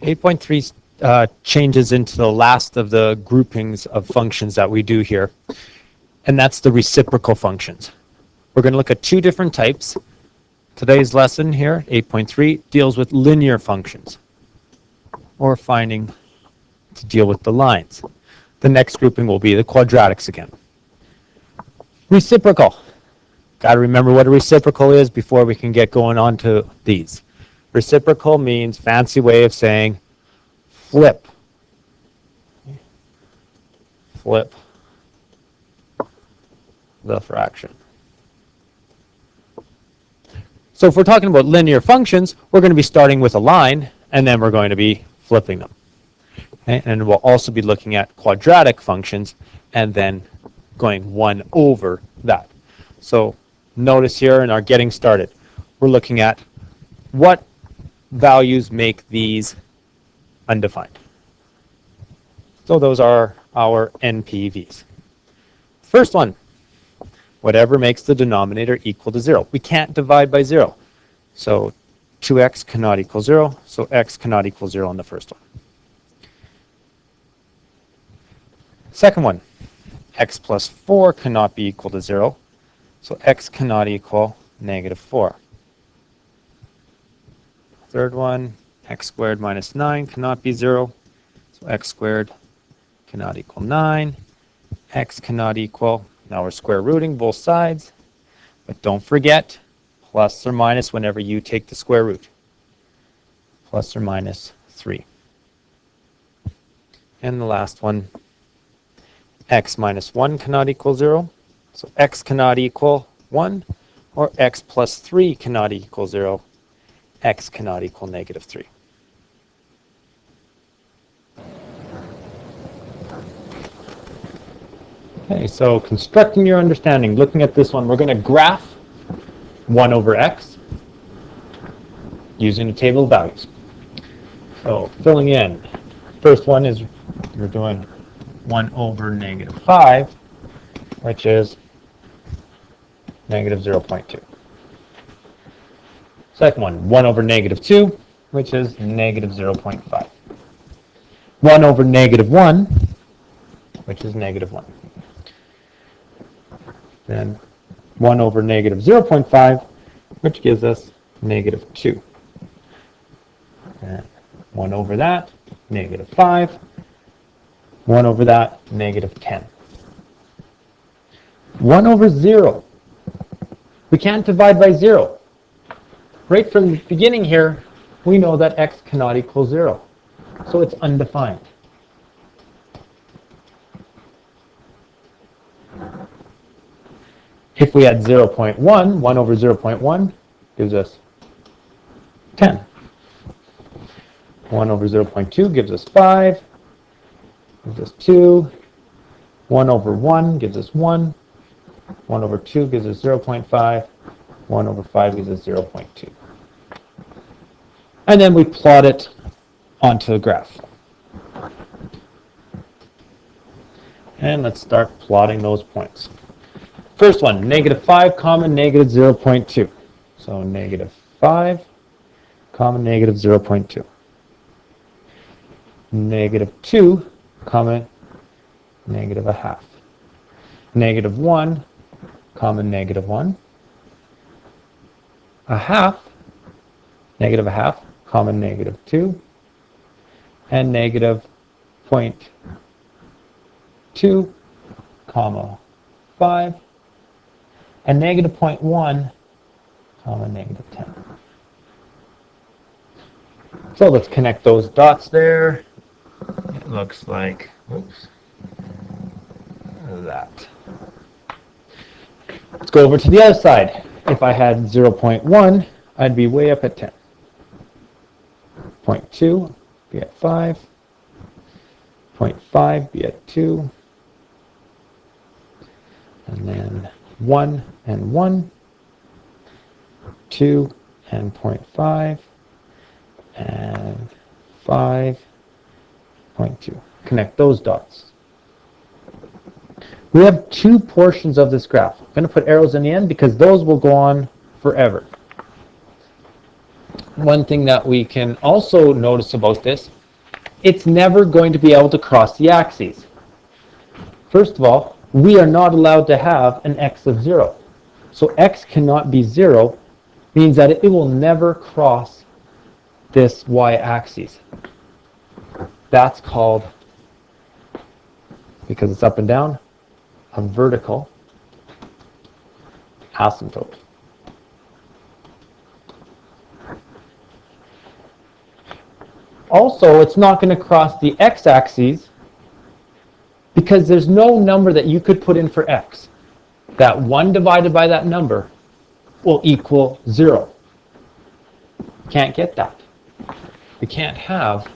8.3 changes into the last of the groupings of functions that we do here, and that's the reciprocal functions. We're going to look at two different types. Today's lesson here, 8.3, deals with linear functions, or finding to deal with the lines. The next grouping will be the quadratics again. Reciprocal. Got to remember what a reciprocal is before we can get going on to these. Reciprocal means fancy way of saying flip. Flip the fraction. So if we're talking about linear functions, we're going to be starting with a line, and then we're going to be flipping them. Okay? And we'll also be looking at quadratic functions, and then going 1 over that. So notice here in our getting started, we're looking at what values make these undefined. So those are our NPVs. First one, whatever makes the denominator equal to 0. We can't divide by 0. So 2x cannot equal 0, so x cannot equal 0 on the first one. Second one, x plus 4 cannot be equal to 0, so x cannot equal negative 4. Third one, x squared minus 9 cannot be 0, so x squared cannot equal 9. X cannot equal, now we're square rooting both sides, but don't forget, plus or minus whenever you take the square root. Plus or minus 3. And the last one, x minus 1 cannot equal 0, so x cannot equal 1, or x plus 3 cannot equal 0, x cannot equal negative 3. Okay, so constructing your understanding, looking at this one, we're going to graph 1 over x using the table of values. So filling in, first one is you're doing 1 over negative 5, which is negative 0.2. Second one, 1 over negative 2, which is negative 0.5. 1 over negative 1, which is negative 1. Then 1 over negative 0.5, which gives us negative 2. And 1 over that, negative 5. 1 over that, negative 10. 1 over 0. We can't divide by 0. Right from the beginning here, we know that x cannot equal 0. So it's undefined. If we had 0.1, 1 over 0.1 gives us 10. 1 over 0.2 gives us 5. Gives us 2. 1 over 1 gives us 1. 1 over 2 gives us 0.5. 1 over 5 gives us 0.2. And then we plot it onto the graph. And let's start plotting those points. First one, negative 5 comma negative 0.2. So negative 5 comma negative 0.2. Negative 2 comma negative 1/2. Negative 1 comma negative 1. 1/2, negative 1/2 comma negative 2. And negative 0.2 comma 5. And negative 0.1 comma negative 10. So let's connect those dots there. It looks like, oops, that. Let's go over to the other side. If I had 0.1, I'd be way up at 10. 0.2 be at 5. 0.5 be at 2. And then 1 and 1. 2 and 0.5. And 5.2. Connect those dots. We have two portions of this graph. I'm going to put arrows in the end because those will go on forever. one thing that we can also notice about this, it's never going to be able to cross the axes. First of all, we are not allowed to have an x of 0. So x cannot be 0, means that it will never cross this y-axis. That's called, because it's up and down, a vertical asymptote. Also, it's not going to cross the x-axis because there's no number that you could put in for x. That 1 divided by that number will equal 0. Can't get that. We can't have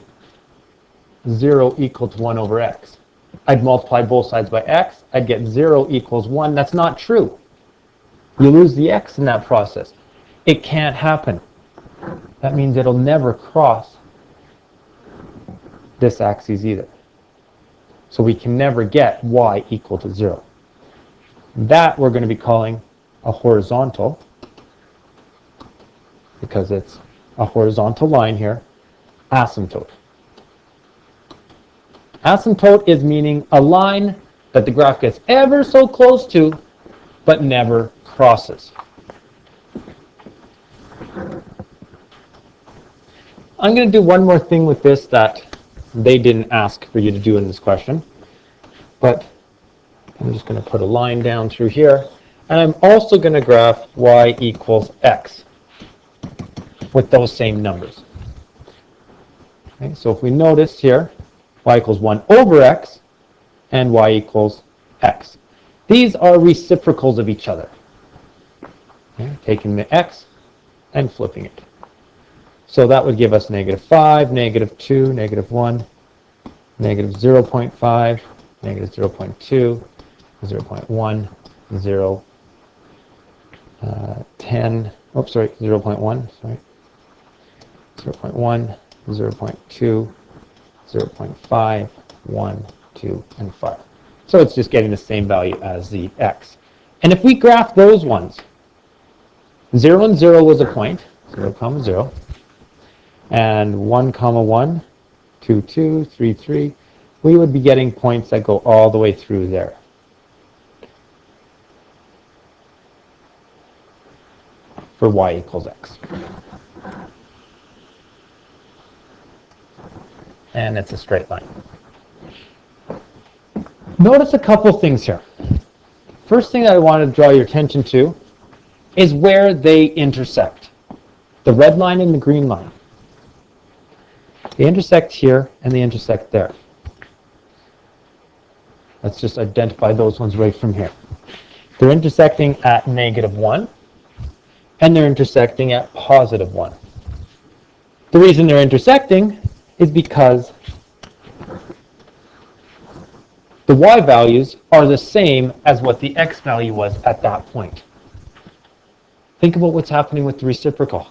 0 equal to 1 over x. I'd multiply both sides by x. I'd get 0 equals 1. That's not true. You lose the x in that process. It can't happen. That means it'll never cross this axis either. So we can never get y equal to 0. That we're going to be calling a horizontal, because it's a horizontal line here, asymptote. Asymptote is meaning a line that the graph gets ever so close to, but never crosses. I'm going to do one more thing with this that they didn't ask for you to do in this question, but I'm just going to put a line down through here, and I'm also going to graph y equals x with those same numbers. Okay, so if we notice here, y equals 1 over x and y equals x. These are reciprocals of each other. Okay, taking the x and flipping it. So that would give us -5, -2, -1, -0.5, -0.2, 0.1, 0, 10, oops, sorry, 0.1, sorry, 0.1, 0.2, 0.5, 1, 2, and 5. So it's just getting the same value as the x. And if we graph those ones, 0 and 0 was a point, 0, 0, and 1, 1, 2, 2, 3, 3, we would be getting points that go all the way through there. For y equals x. And it's a straight line. Notice a couple things here. First thing I want to draw your attention to is where they intersect. The red line and the green line. They intersect here and they intersect there. Let's just identify those ones right from here. They're intersecting at -1 and they're intersecting at +1. The reason they're intersecting is because the y values are the same as what the x value was at that point. Think about what's happening with the reciprocal.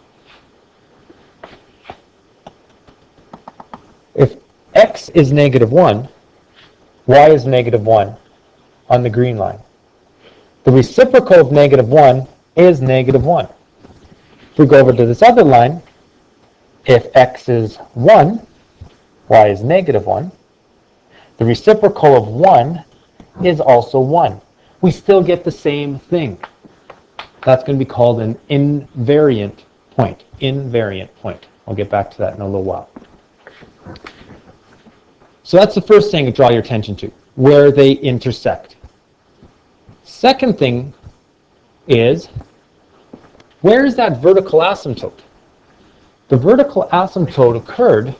If x is -1, y is -1 on the green line. The reciprocal of -1 is -1. If we go over to this other line, if x is 1, y is -1. The reciprocal of 1 is also 1. We still get the same thing. That's going to be called an invariant point. Invariant point. I'll get back to that in a little while. So that's the first thing to draw your attention to, where they intersect. Second thing is, where is that vertical asymptote? The vertical asymptote occurred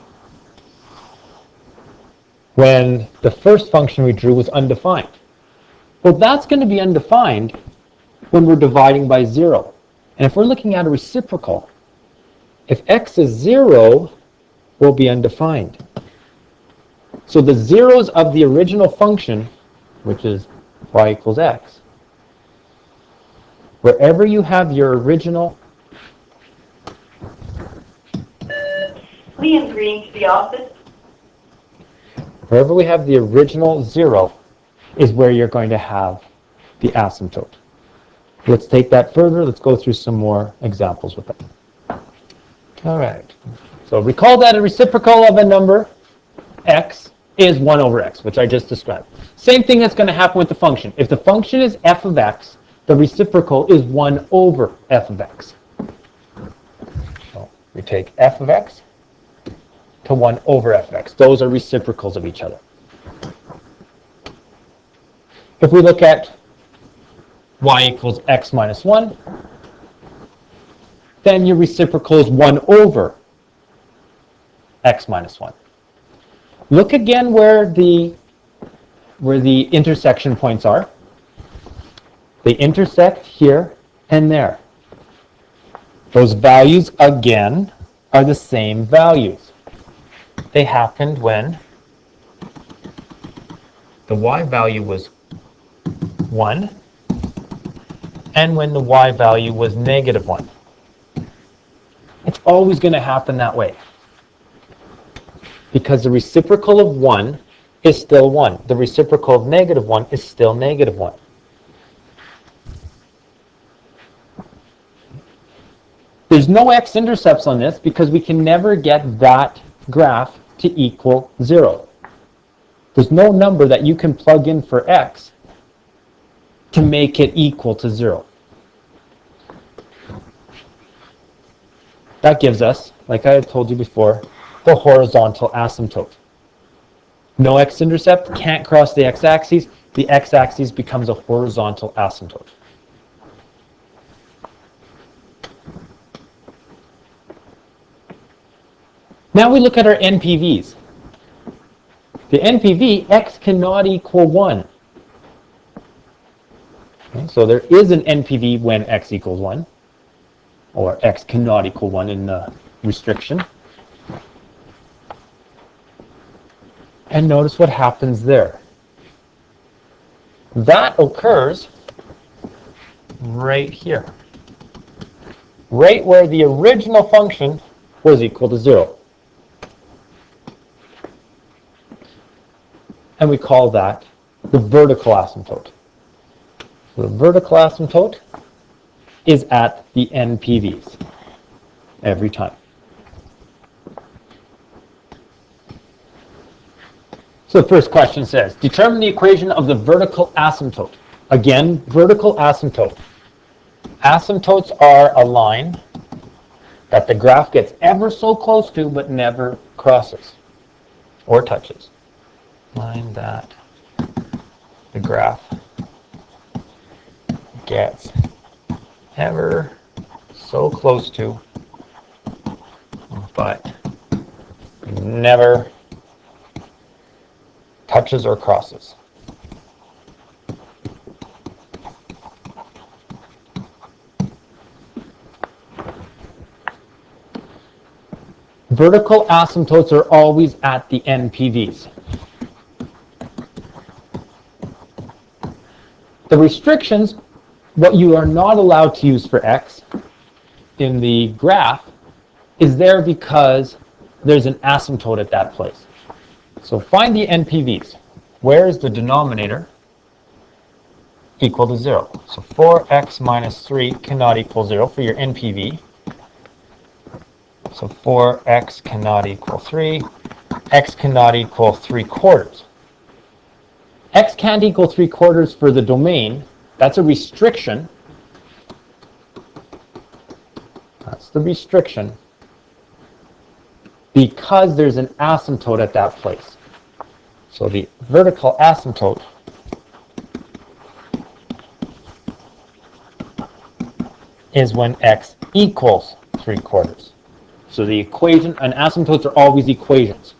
when the first function we drew was undefined. Well, that's going to be undefined when we're dividing by 0. And if we're looking at a reciprocal, if x is 0, will be undefined. So the zeros of the original function, which is y equals x, wherever you have your original... Liam Green to the office. Wherever we have the original 0 is where you're going to have the asymptote. Let's take that further. Let's go through some more examples with it. All right. So recall that a reciprocal of a number x is 1 over x, which I just described. Same thing that's going to happen with the function. If the function is f of x, the reciprocal is 1 over f of x. So we take f of x to 1 over f of x. Those are reciprocals of each other. If we look at y equals x minus 1, then your reciprocal is 1 over x minus 1. Look again where the intersection points are. They intersect here and there. Those values, again, are the same values. They happened when the y value was 1 and when the y value was negative 1. It's always going to happen that way, because the reciprocal of 1 is still 1. The reciprocal of negative 1 is still negative 1. There's no x-intercepts on this because we can never get that graph to equal 0. There's no number that you can plug in for x to make it equal to 0. That gives us, like I had told you before, the horizontal asymptote. No x-intercept, can't cross the x-axis. The x-axis becomes a horizontal asymptote. Now we look at our NPVs. The NPV, x cannot equal 1. Okay, so there is an NPV when x equals 1, or x cannot equal 1 in the restriction. And notice what happens there. That occurs right here. Right where the original function was equal to 0. And we call that the vertical asymptote. So the vertical asymptote is at the NPVs every time. So the first question says, determine the equation of the vertical asymptote. Again, vertical asymptote. Asymptotes are a line that the graph gets ever so close to but never crosses or touches. Line that the graph gets ever so close to but never touches or crosses. Vertical asymptotes are always at the NPVs. The restrictions, what you are not allowed to use for x in the graph, is there because there's an asymptote at that place. So find the NPVs. Where is the denominator equal to 0? So 4x minus 3 cannot equal 0 for your NPV. So 4x cannot equal 3. X cannot equal 3/4. X can't equal 3/4 for the domain. That's a restriction. That's the restriction. Because there's an asymptote at that place. So the vertical asymptote is when x equals 3/4. So the equation, and asymptotes are always equations.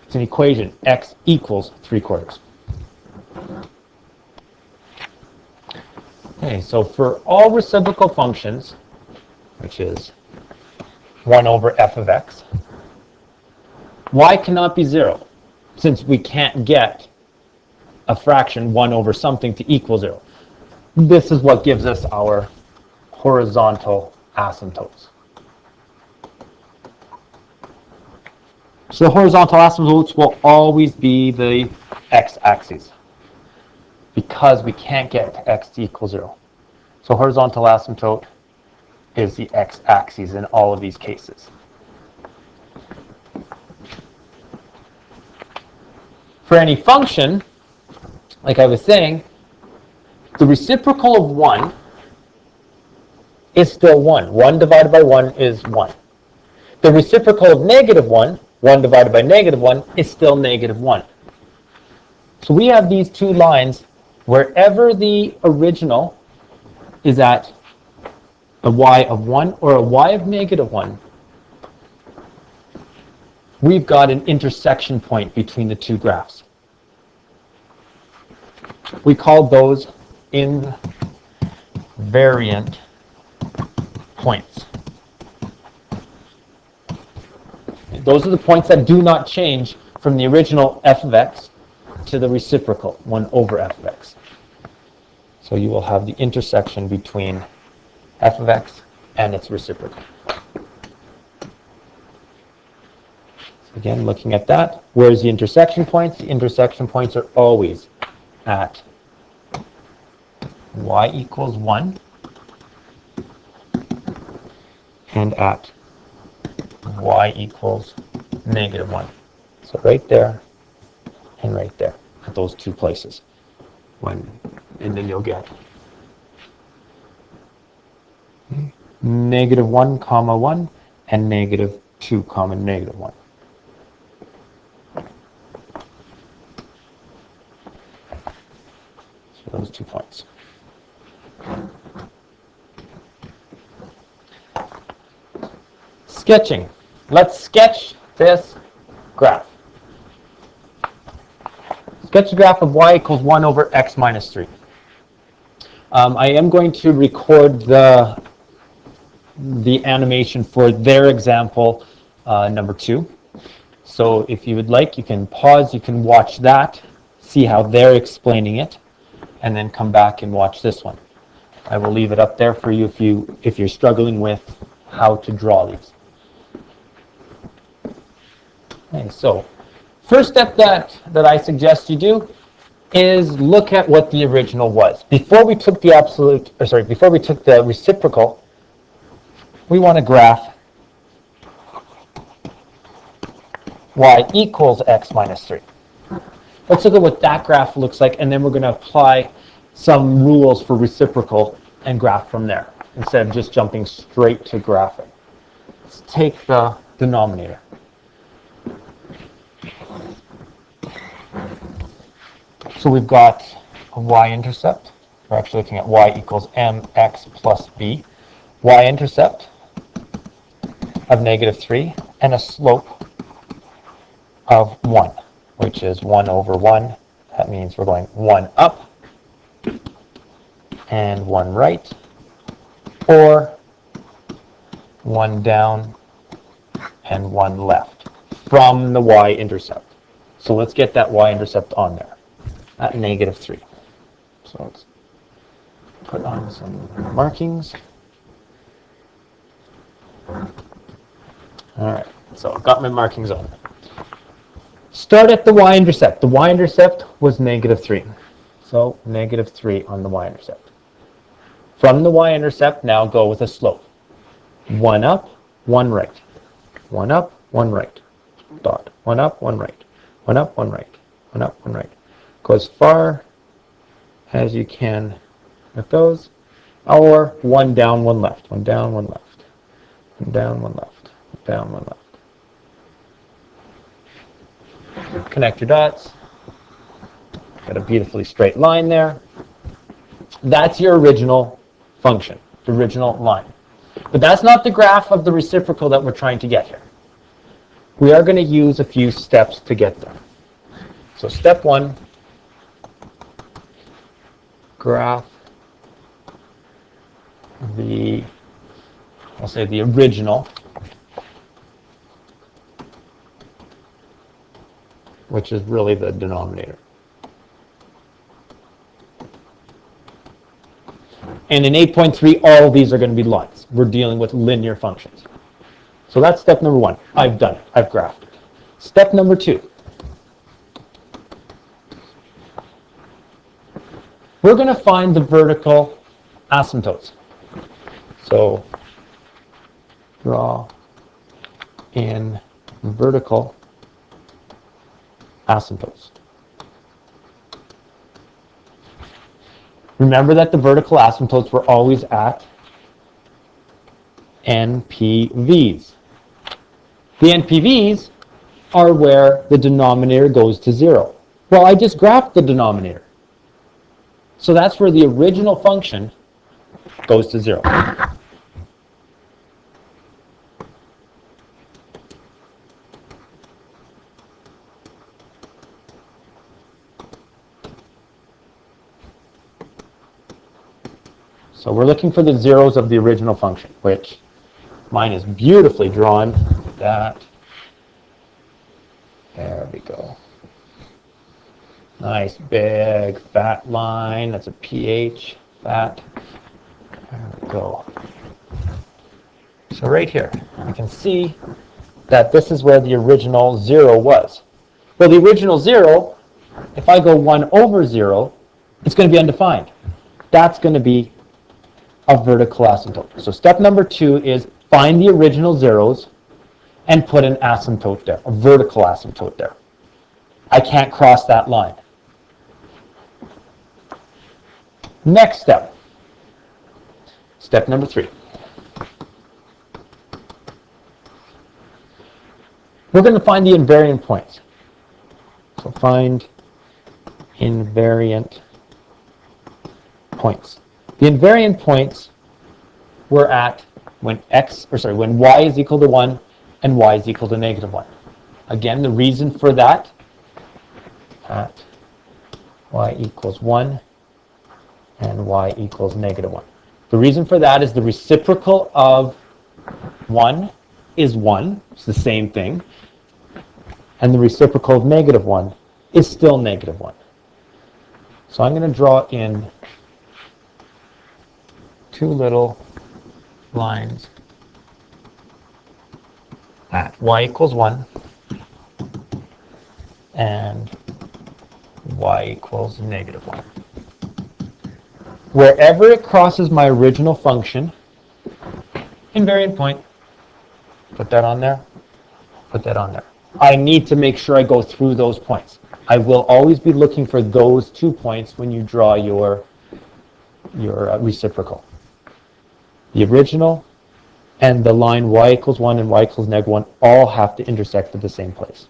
It's an equation, x equals 3/4. Okay, so for all reciprocal functions, which is 1 over f of x, y cannot be 0, since we can't get a fraction 1 over something to equal 0. This is what gives us our horizontal asymptotes. So the horizontal asymptotes will always be the x-axis, because we can't get x to equal 0. So horizontal asymptote is the x-axis in all of these cases. For any function, like I was saying, the reciprocal of 1 is still 1. 1 divided by 1 is 1. The reciprocal of negative 1, 1 divided by negative 1, is still negative 1. So we have these two lines wherever the original is at a y of 1 or a y of negative 1, we've got an intersection point between the two graphs. We call those invariant points. Those are the points that do not change from the original f of x to the reciprocal 1 over f of x. So you will have the intersection between f of x and its reciprocal. So again, looking at that, where's the intersection points? The intersection points are always at y equals 1 and at y equals negative 1. So right there and right there at those two places. And then you'll get negative 1 comma 1 and negative 2 comma negative 1. So those 2 points. Sketching. Let's sketch this graph. Sketch the graph of y equals 1 over x minus 3. I am going to record the animation for their example number 2. So if you would like, you can pause, you can watch that, see how they're explaining it, and then come back and watch this one. I will leave it up there for you if you're struggling with how to draw these. Okay, so first step that I suggest you do is look at what the original was. Before we took the reciprocal, we want to graph y equals x minus 3. Let's look at what that graph looks like, and then we're going to apply some rules for reciprocal and graph from there, instead of just jumping straight to graphing. Let's take the denominator. So we've got a y-intercept. We're actually looking at y equals mx plus b. Y-intercept of negative 3 and a slope of 1, which is 1 over 1. That means we're going 1 up and 1 right, or 1 down and 1 left from the y-intercept. So let's get that y-intercept on there at negative 3. So let's put on some markings. All right, so I've got my markings on. Start at the y-intercept. The y-intercept was negative 3. So negative 3 on the y-intercept. From the y-intercept, now go with a slope. 1 up, 1 right. 1 up, 1 right. Dot. 1 up, 1 right. 1 up, 1 right. 1 up, 1 right. Go as far as you can with those. Or 1 down, 1 left. 1 down, 1 left. 1 down, 1 left. 1 down, 1 left. Connect your dots. Got a beautifully straight line there. That's your original function, the original line. But that's not the graph of the reciprocal that we're trying to get here. We are going to use a few steps to get there. So step 1, graph I'll say the original, which is really the denominator. And in 8.3, all of these are going to be lines. We're dealing with linear functions. So that's step number 1. I've done it. I've graphed it. Step number 2. We're going to find the vertical asymptotes. So draw in vertical asymptotes. Remember that the vertical asymptotes were always at NPVs. The NPVs are where the denominator goes to 0. Well, I just graphed the denominator. So that's where the original function goes to 0. So we're looking for the zeros of the original function, which mine is beautifully drawn. There we go. Nice big fat line. That's a pH, fat. There we go. So right here, you can see that this is where the original 0 was. Well, the original 0, if I go 1 over 0, it's going to be undefined. That's going to be a vertical asymptote. So step number 2 is find the original zeros and put an asymptote there, a vertical asymptote there. I can't cross that line. Next step, step number 3. We're going to find the invariant points. So find invariant points. The invariant points were at when y is equal to 1 and y is equal to negative 1. Again, the reason for that, at y equals 1 and y equals negative 1. The reason for that is the reciprocal of 1 is 1. It's the same thing. And the reciprocal of negative 1 is still negative 1. So I'm going to draw in 2 little lines at y equals 1 and y equals negative 1. Wherever it crosses my original function, invariant point, put that on there, put that on there. I need to make sure I go through those points. I will always be looking for those 2 points when you draw your reciprocal. The original and the line y equals 1 and y equals negative 1 all have to intersect at the same place.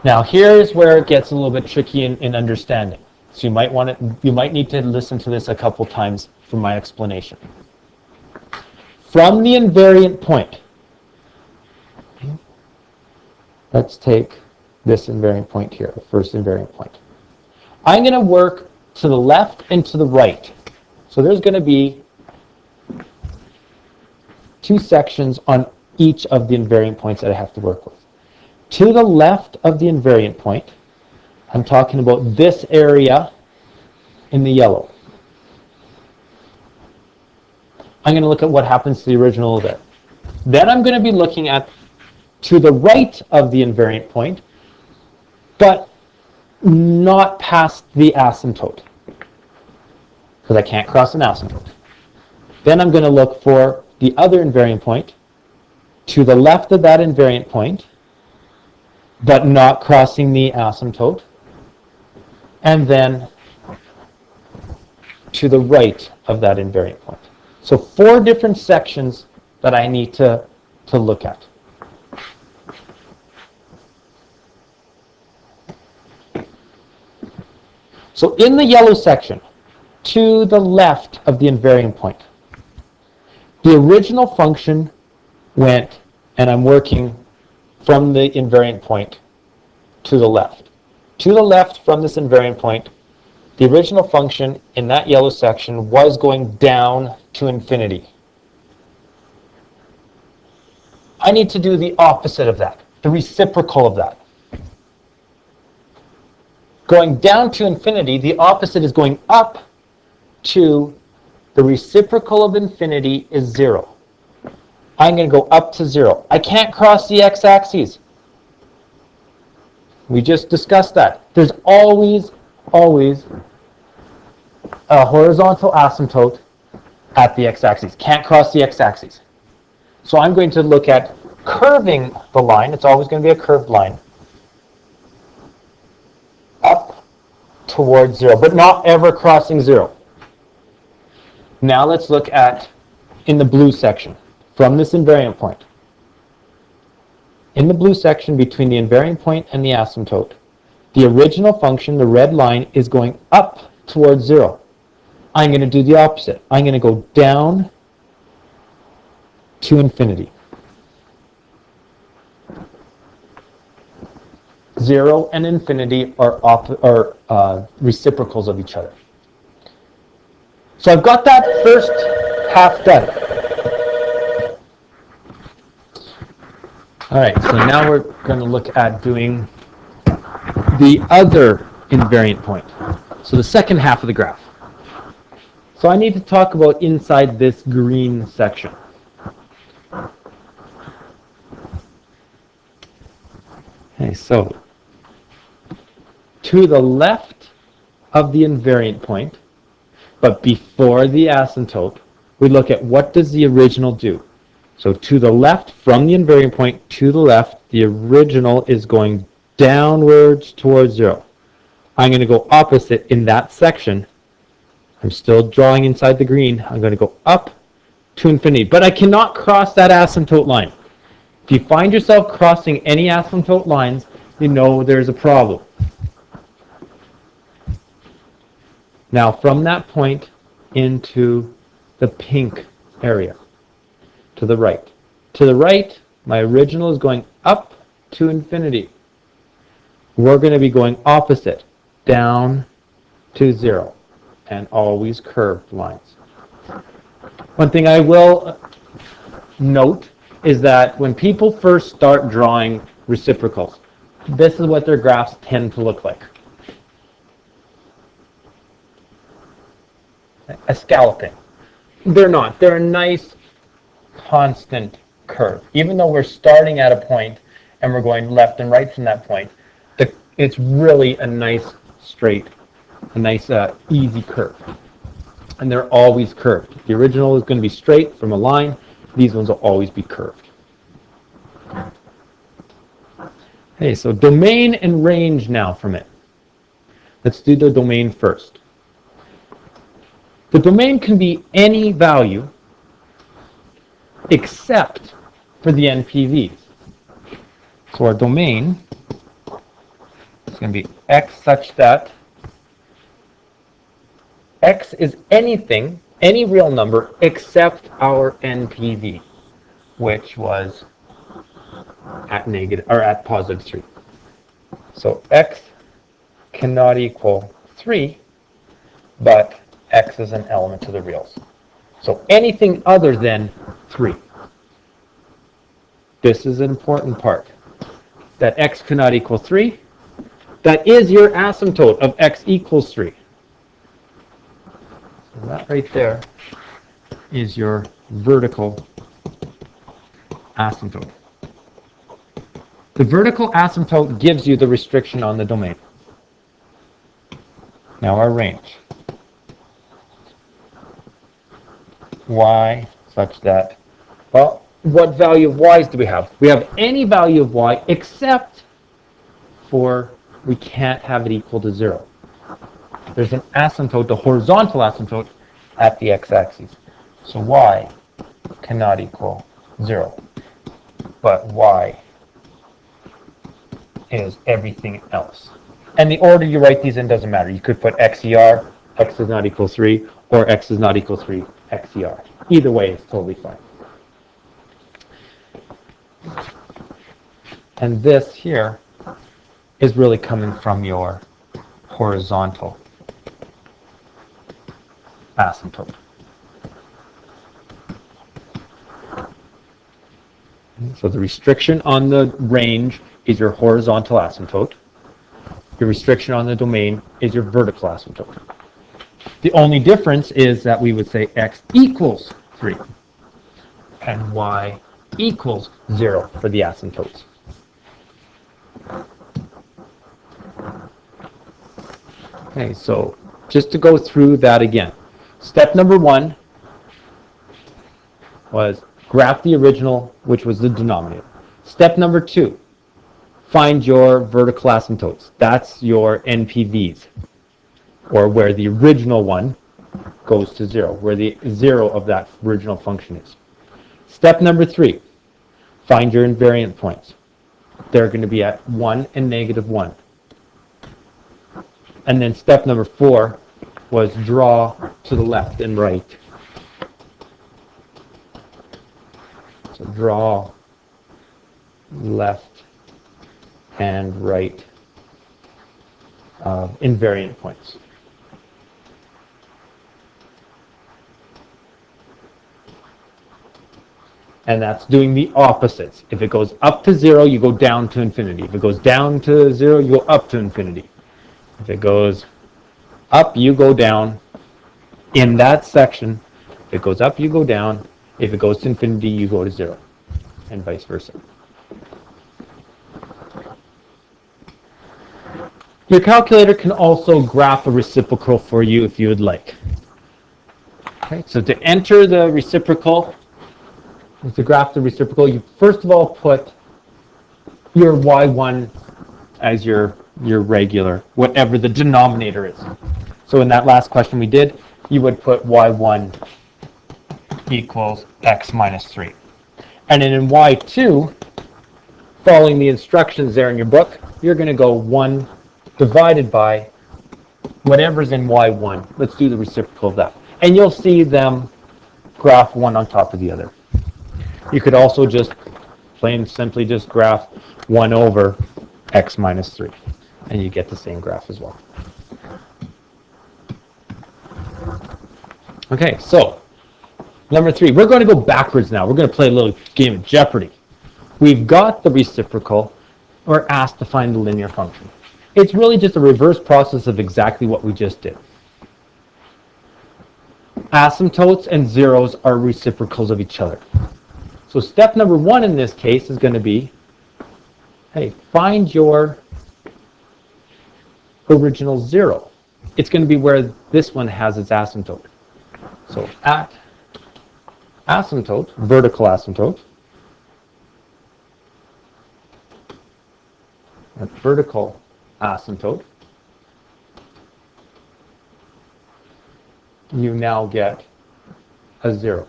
Now here's where it gets a little bit tricky in understanding. So you might need to listen to this a couple times for my explanation. From the invariant point, let's take this invariant point here, the first invariant point. I'm going to work to the left and to the right. So there's going to be 2 sections on each of the invariant points that I have to work with. To the left of the invariant point, I'm talking about this area in the yellow. I'm going to look at what happens to the original there. Then I'm going to be looking at to the right of the invariant point, but not past the asymptote, because I can't cross an asymptote. Then I'm going to look for the other invariant point to the left of that invariant point, but not crossing the asymptote, and then to the right of that invariant point. So 4 different sections that I need to look at. So in the yellow section, to the left of the invariant point, the original function went, and I'm working from the invariant point to the left. To the left from this invariant point, the original function in that yellow section was going down to infinity. I need to do the opposite of that, the reciprocal of that. Going down to infinity, the opposite is going up to the reciprocal of infinity is 0. I'm going to go up to 0. I can't cross the x-axis. We just discussed that. There's always a horizontal asymptote at the x-axis. Can't cross the x-axis. So I'm going to look at curving the line. It's always going to be a curved line. Up towards 0, but not ever crossing 0. Now let's look at in the blue section from this invariant point. In the blue section between the invariant point and the asymptote, the original function, the red line, is going up towards 0. I'm going to do the opposite. I'm going to go down to infinity. 0 and infinity are reciprocals of each other. So I've got that first half done. All right, so now we're going to look at doing the other invariant point. So the second half of the graph. So I need to talk about inside this green section. Okay, so to the left of the invariant point, but before the asymptote, we look at what does the original do. So to the left, from the invariant point to the left, the original is going downwards towards 0. I'm going to go opposite in that section. I'm still drawing inside the green. I'm going to go up to infinity. But I cannot cross that asymptote line. If you find yourself crossing any asymptote lines, you know there's a problem. Now from that point into the pink area, to the right. To the right, my original is going up to infinity. We're going to be going opposite, down to 0, and always curved lines. One thing I will note is that when people first start drawing reciprocals, this is what their graphs tend to look like. A scalloping. They're not. They're a nice, constant curve. Even though we're starting at a point and we're going left and right from that point, it's really a nice straight, a nice easy curve. And they're always curved. The original is going to be straight from a line. These ones will always be curved. Okay, so domain and range now from it. Let's do the domain first. The domain can be any value except for the NPVs. So our domain is going to be x such that x is anything, any real number, except our NPV, which was at negative or at positive 3. So x cannot equal 3, but x is an element to the reals. So anything other than 3. This is an important part. That x cannot equal 3. That is your asymptote of x equals 3. So that right there is your vertical asymptote. The vertical asymptote gives you the restriction on the domain. Now our range. Y such that, well, what value of y's do we have? We have any value of y except for we can't have it equal to 0. There's an asymptote, the horizontal asymptote, at the x-axis. So y cannot equal 0. But y is everything else. And the order you write these in doesn't matter. You could put xer, x does not equal 3, or x does not equal 3, xer. Either way is totally fine. And this here is really coming from your horizontal asymptote. So the restriction on the range is your horizontal asymptote. Your restriction on the domain is your vertical asymptote. The only difference is that we would say x equals 3 and y equals 0 for the asymptotes. Okay, so just to go through that again. Step number 1, was graph the original, which was the denominator. Step number 2, find your vertical asymptotes. That's your NPVs, or where the original one goes to 0, where the 0 of that original function is. Step number 3, find your invariant points. They're going to be at 1 and -1. And then step number 4 was draw to the left and right. So draw left and right invariant points. And that's doing the opposites. If it goes up to 0, you go down to infinity. If it goes down to 0, you go up to infinity. If it goes up, you go down in that section. If it goes up, you go down. If it goes to infinity, you go to 0, and vice versa. Your calculator can also graph a reciprocal for you if you would like. Okay, so to enter the reciprocal, to graph the reciprocal, you first of all put your y1 as your regular, whatever the denominator is. So in that last question we did, you would put y1 equals x minus 3. And then in y2, following the instructions there in your book, you're going to go 1 divided by whatever's in y1. Let's do the reciprocal of that. And you'll see them graph one on top of the other. You could also just plain simply just graph 1 over x minus 3. And you get the same graph as well. Okay, so number 3. We're going to go backwards now. We're going to play a little game of Jeopardy. We've got the reciprocal. We're asked to find the linear function. It's really just a reverse process of exactly what we just did. Asymptotes and zeros are reciprocals of each other. So step number 1 in this case is going to be, hey, find your original 0. It's going to be where this one has its asymptote. So at asymptote, vertical asymptote, at vertical asymptote, you now get a 0.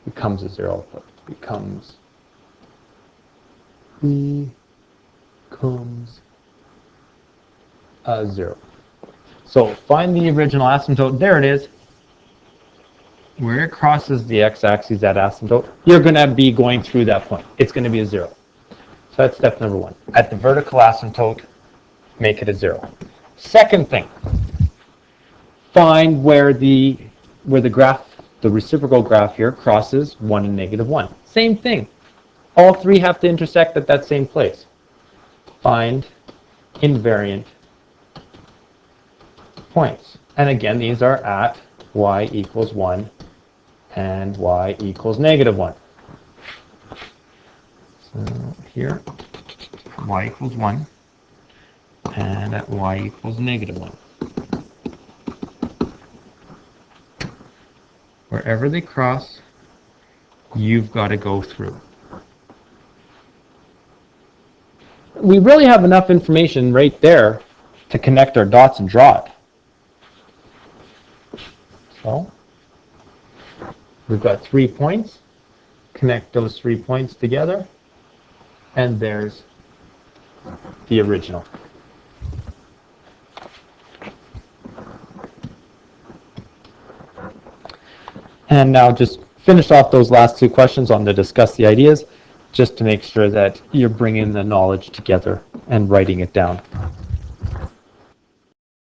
Becomes a 0. Becomes a 0. So find the original asymptote. There it is. Where it crosses the x-axis at asymptote, you're going to be going through that point. It's going to be a 0. So that's step number 1. At the vertical asymptote, make it a 0. Second thing, find where the graph, the reciprocal graph here, crosses 1 and -1. Same thing. All 3 have to intersect at that same place. Find invariant points. And again, these are at y equals 1 and y equals -1. So here, y equals 1 and at y equals -1. Wherever they cross, you've got to go through. We really have enough information right there to connect our dots and draw it. So we've got 3 points. Connect those 3 points together, and there's the original. And now just finish off those last 2 questions on to discuss the ideas, just to make sure that you're bringing the knowledge together and writing it down.